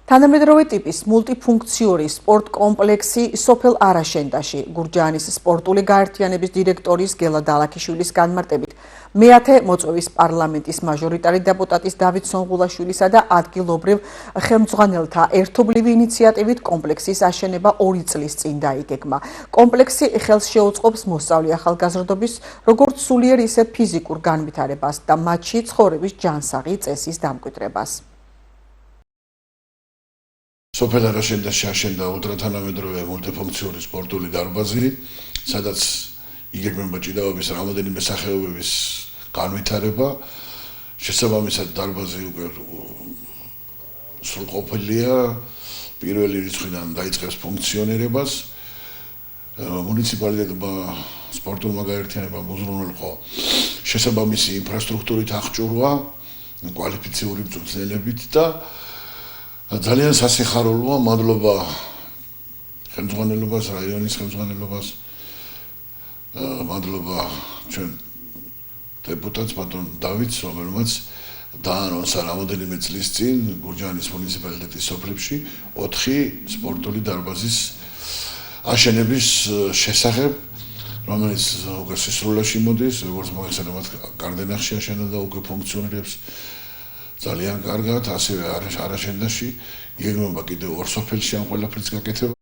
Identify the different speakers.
Speaker 1: თანამედროვე ტიპის მულტიფუნქციური სპორტ კომპლექსი სოფელ არაშენდაში გურჯაანის სპორტული გაერთიანების დირექტორის გელა დალაქიშვილის განმარტებით მეათე მოწვევის პარლამენტის მაჟორიტარი დეპუტატის დავით სონღულაშვილისა და ადგილობრივ ხელმძღვანელთა ერთობლივი ინიციატივით კომპლექსის აშენება 2 წლის წინ დაიგეგმა. კომპლექსი ხელს შეუწყობს მოსწავლე ახალგაზრდობის როგორც სულიერ ისე ფიზიკურ განვითარებას და მათში ცხოვრების ჯანსაღი წესის დამკვიდრებას.
Speaker 2: სოფელ არაშენდაში აშენდა ულტრათანამედროვე მულტიფუნქციური სპორტული დარბაზი, სადაც იგეგმება ჭიდაობის რამოდენიმე სახეობების განვითარება. შესაბამისად დარბაზი უკვე სრულყოფილია, პირველი რიცხვიდან დაიწყებს ფუნქციონირებას. მუნიციპალიტეტმა სპორტულმა გაერთიანებამ უზრუნველყო შესაბამისი ინფრასტრუქტურით აღჭურვა, კვალიფიციური მწვრთნელებით და ძალიან სასიხარულოა, მადლობა ხელმძღვანელობას, რაიონის ხელმძღვანელობას, მადლობა ჩვენ დეპუტატს ბატონ დავითს, რომელმაც დაანონსა რამოდენიმე წლის წინ გურჯაანის მუნიციპალიტეტის სოფლებში 4 სპორტული დარბაზის აშენების შესახებ, რომელიც უკვე სისრულეში მოდის, როგორც მოიხსენებათ, გარდენახში აშენდა და უკვე ფუნქციონირებს ძალიან კარგად, ასევე არაშენდაში იგეგმება კიდევ 2 სოფელში ამ ყველაფრის გაკეთება.